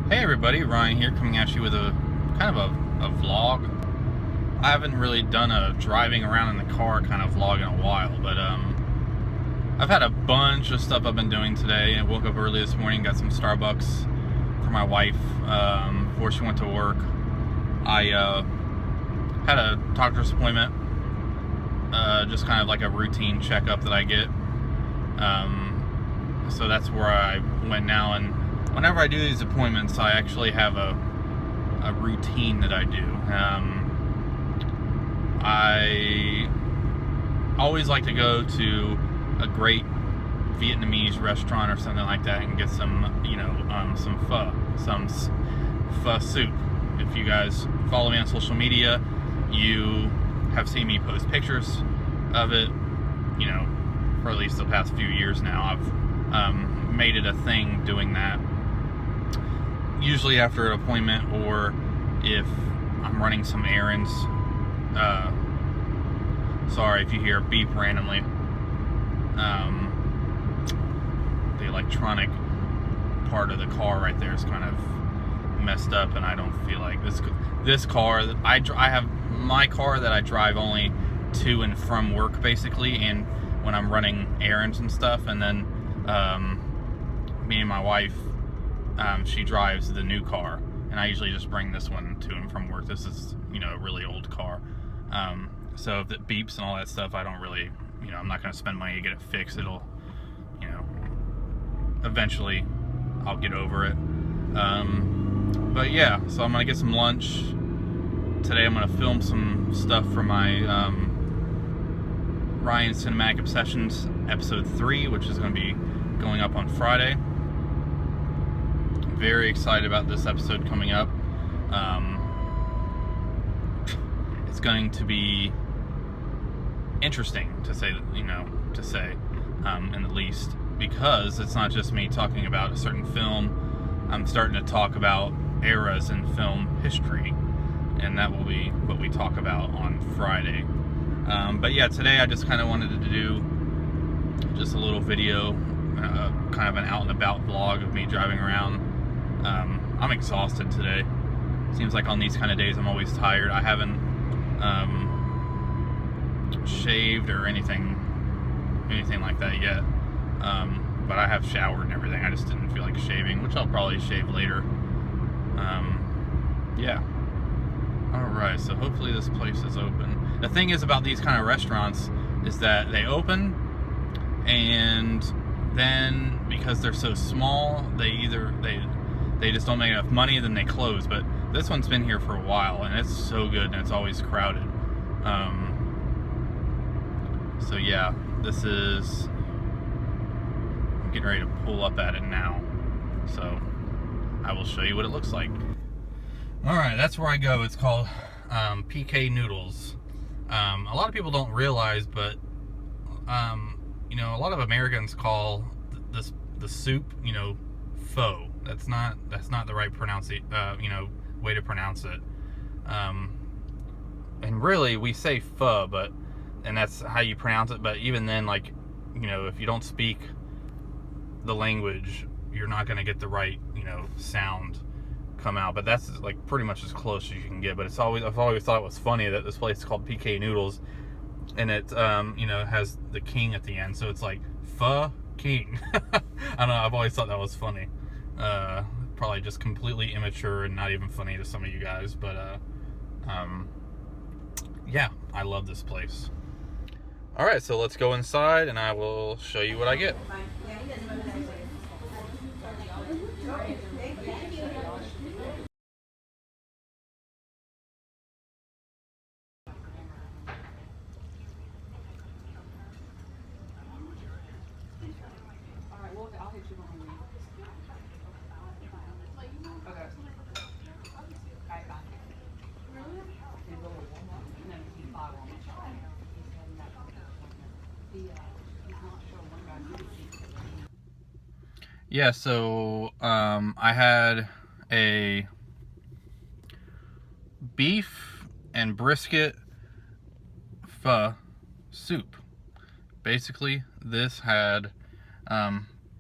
Hey everybody, Ryan here coming at you with a kind of a vlog. I haven't really done a driving around in the car kind of vlog in a while, but I've had a bunch of stuff I've been doing today. I woke up early this morning, got some Starbucks for my wife before she went to work. I had a doctor's appointment, just kind of like a routine checkup that I get. So that's where I went now, and whenever I do these appointments, I actually have a routine that I do. I always like to go to a great Vietnamese restaurant or something like that and get some, some pho soup. If you guys follow me on social media, you have seen me post pictures of it, for at least the past few years now. I've made it a thing doing that, usually after an appointment, or if I'm running some errands. Sorry if you hear a beep randomly. The electronic part of the car right there is kind of messed up, and I don't feel like this car. I have my car that I drive only to and from work, basically, and when I'm running errands and stuff. And then me and my wife, she drives the new car, and I usually just bring this one to and from work. This is, a really old car. So if it beeps and all that stuff, I don't really, I'm not going to spend money to get it fixed. It'll, eventually I'll get over it. But yeah, so I'm going to get some lunch. Today I'm going to film some stuff for my Ryan Cinematic Obsessions episode 3, which is going to be going up on Friday. Very excited about this episode coming up. It's going to be interesting to say, in the least, because it's not just me talking about a certain film. I'm starting to talk about eras in film history, and that will be what we talk about on Friday. But yeah, today I just kind of wanted to do just a little video, kind of an out and about vlog of me driving around. I'm exhausted today. Seems like on these kind of days I'm always tired. I haven't shaved or anything like that yet, but I have showered and everything. I just didn't feel like shaving, which I'll probably shave later. Yeah. Alright, so hopefully this place is open. The thing is about these kind of restaurants is that they open, and then because they're so small, they just don't make enough money, then they close. But this one's been here for a while, and it's so good, and it's always crowded. So yeah, I'm getting ready to pull up at it now, so I will show you what it looks like. Alright, that's where I go. It's called PK Noodles. A lot of people don't realize, but a lot of Americans call the soup, pho. That's not the right way to pronounce it. And really, we say pho, and that's how you pronounce it. But even then, if you don't speak the language, you're not going to get the right, sound come out. But that's like pretty much as close as you can get. But I've always thought it was funny that this place is called PK Noodles, and it has the king at the end, so it's like pho king. I don't know, I've always thought that was funny. Probably just completely immature and not even funny to some of you guys, but yeah, I love this place. Alright, so let's go inside and I will show you what I get. Yeah, so I had a beef and brisket pho soup. Basically, this had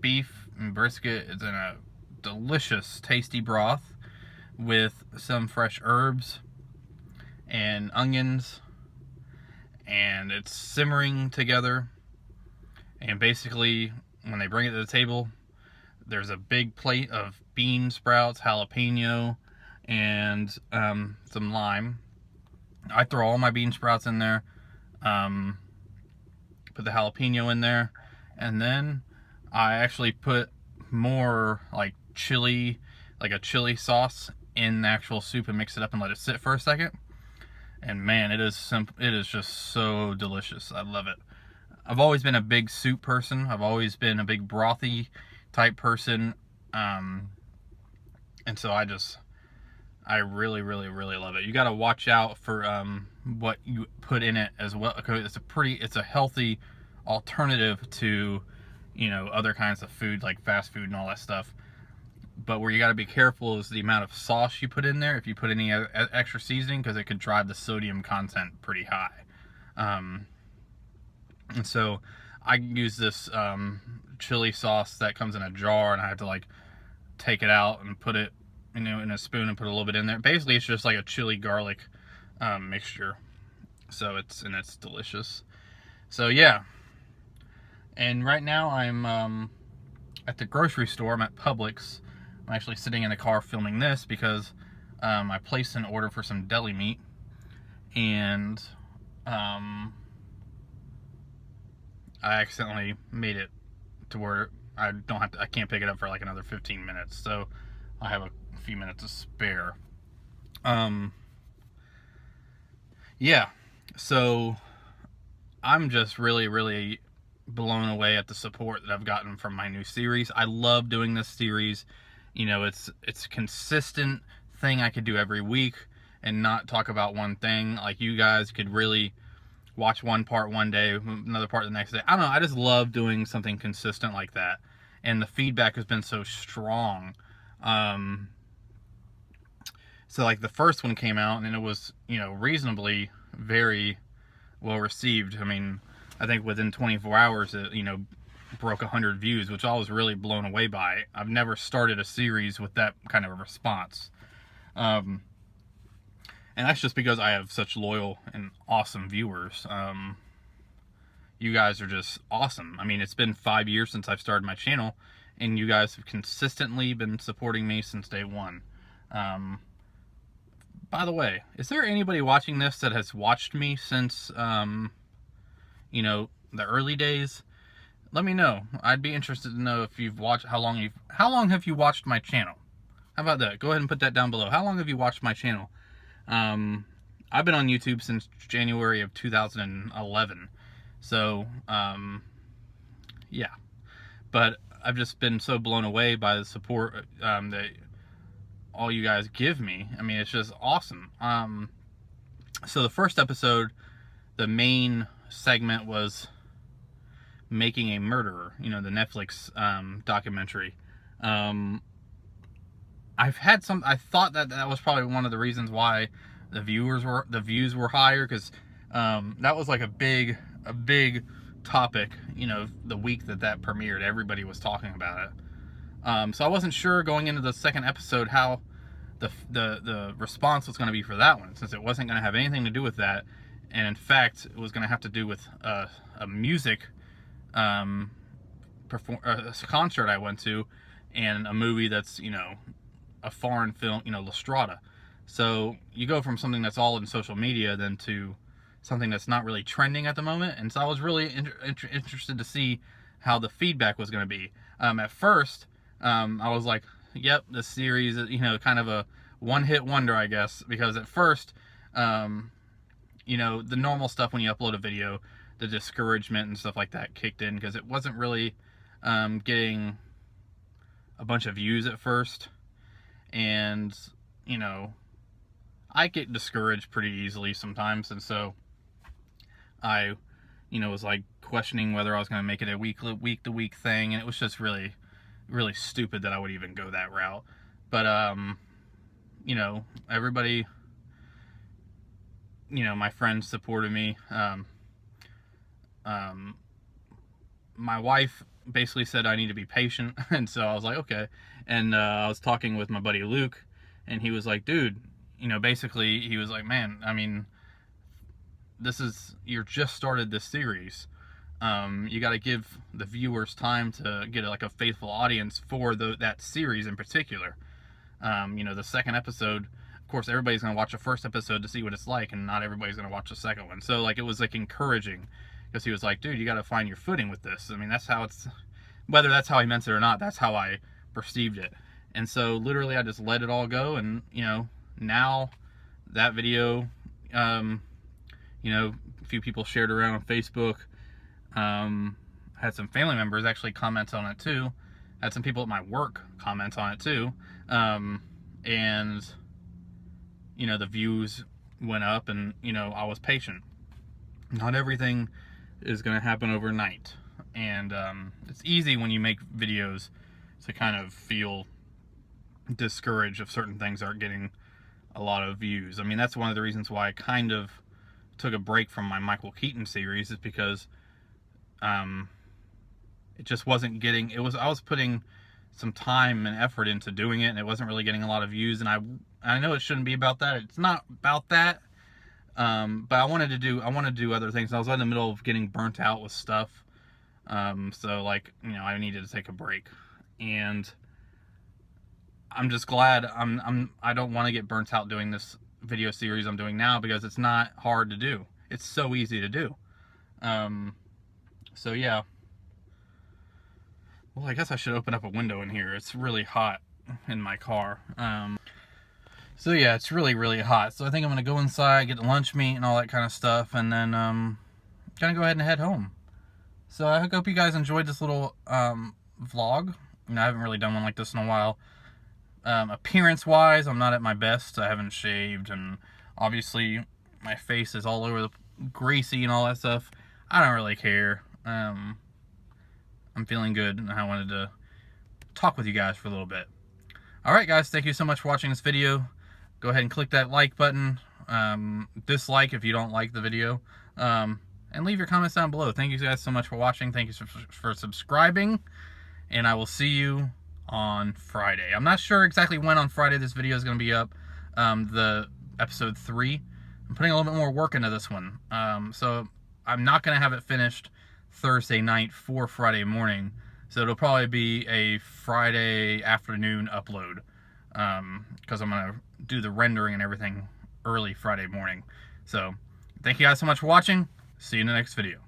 beef and brisket. It's in a delicious, tasty broth with some fresh herbs and onions, and it's simmering together. And basically, when they bring it to the table, there's a big plate of bean sprouts, jalapeno, and some lime. I throw all my bean sprouts in there, put the jalapeno in there, and then I actually put more like chili, like a chili sauce in the actual soup and mix it up and let it sit for a second. And man, it is simple. It is just so delicious. I love it. I've always been a big soup person. I've always been a big brothy type person. And so I really, really, really love it. You got to watch out for what you put in it as well. It's a healthy alternative to, other kinds of food like fast food and all that stuff. But where you got to be careful is the amount of sauce you put in there. If you put any extra seasoning, because it could drive the sodium content pretty high. And so I use this chili sauce that comes in a jar, and I have to like take it out and put it, in a spoon and put a little bit in there. Basically, it's just like a chili garlic mixture. So it's delicious. So yeah. And right now I'm at the grocery store. I'm at Publix. I'm actually sitting in the car filming this because I placed an order for some deli meat, and I accidentally made it to where I can't pick it up for like another 15 minutes. So I have a few minutes to spare. Yeah. So I'm just really, really blown away at the support that I've gotten from my new series. I love doing this series. It's a consistent thing I could do every week and not talk about one thing. Like, you guys could really watch one part one day, another part the next day. I don't know. I just love doing something consistent like that. And the feedback has been so strong. So like the first one came out and it was, reasonably very well received. I mean, I think within 24 hours, it, broke 100 views, which I was really blown away by. I've never started a series with that kind of a response. And that's just because I have such loyal and awesome viewers. You guys are just awesome. I mean, it's been 5 years since I've started my channel, and you guys have consistently been supporting me since day one. By the way, is there anybody watching this that has watched me since, the early days? Let me know. I'd be interested to know if you've watched, how long have you watched my channel? How about that? Go ahead and put that down below. How long have you watched my channel? I've been on YouTube since January of 2011. So, yeah. But I've just been so blown away by the support that all you guys give me. I mean, it's just awesome. So the first episode, the main segment was Making a Murderer, the Netflix documentary. I thought that was probably one of the reasons why the views were higher, because that was like a big topic, the week that premiered. Everybody was talking about it. So I wasn't sure going into the second episode how the response was going to be for that one, since it wasn't going to have anything to do with that, and in fact it was going to have to do with a music a concert I went to, and a movie that's a foreign film, La Strada. So you go from something that's all in social media then to something that's not really trending at the moment. And so I was really interested to see how the feedback was going to be. At first, I was like, yep, this series is, kind of a one-hit wonder, I guess, because at first, the normal stuff when you upload a video, the discouragement and stuff like that kicked in, because it wasn't really getting a bunch of views at first. And, I get discouraged pretty easily sometimes, and so I, was like questioning whether I was going to make it a week-to-week thing, and it was just really, really stupid that I would even go that route. But, everybody, my friends supported me. My wife basically said I need to be patient, and so I was like, okay. And I was talking with my buddy Luke, and he was like, dude, you know, basically he was like, man, I mean, you're just started this series. You got to give the viewers time to get like a faithful audience for that series in particular. You know, the second episode, of course, everybody's going to watch the first episode to see what it's like, and not everybody's going to watch the second one. So, like, it was, like, encouraging, because he was like, dude, you got to find your footing with this. I mean, that's how whether that's how he meant it or not, that's how I perceived it. And so, literally, I just let it all go, and, you know, now that video, you know, a few people shared around on Facebook, had some family members actually comment on it too, had some people at my work comment on it too, and, you know, the views went up, and, you know, I was patient. Not everything is going to happen overnight, and it's easy when you make videos to kind of feel discouraged if certain things aren't getting a lot of views. I mean, that's one of the reasons why I kind of took a break from my Michael Keaton series, is because it just wasn't getting, I was putting some time and effort into doing it, and it wasn't really getting a lot of views, and I know it shouldn't be about that. It's not about that. But I wanted to do other things. I was in the middle of getting burnt out with stuff. So, like, you know, I needed to take a break, and I'm just glad I don't want to get burnt out doing this video series I'm doing now, because it's not hard to do. It's so easy to do. So yeah. Well, I guess I should open up a window in here. It's really hot in my car. So yeah, it's really, really hot. So I think I'm going to go inside, get the lunch meat and all that kind of stuff, and then gonna go ahead and head home. So I hope you guys enjoyed this little vlog. You know, I haven't really done one like this in a while. Appearance-wise, I'm not at my best. I haven't shaved, and obviously my face is all over the greasy and all that stuff. I don't really care. I'm feeling good, and I wanted to talk with you guys for a little bit. Alright guys, thank you so much for watching this video. Go ahead and click that like button, dislike if you don't like the video, and leave your comments down below. Thank you guys so much for watching. Thank you for subscribing, and I will see you on Friday. I'm not sure exactly when on Friday this video is going to be up, the episode 3. I'm putting a little bit more work into this one, so I'm not going to have it finished Thursday night for Friday morning, so it'll probably be a Friday afternoon upload, because I'm going to do the rendering and everything early Friday morning. So thank you guys so much for watching. See you in the next video.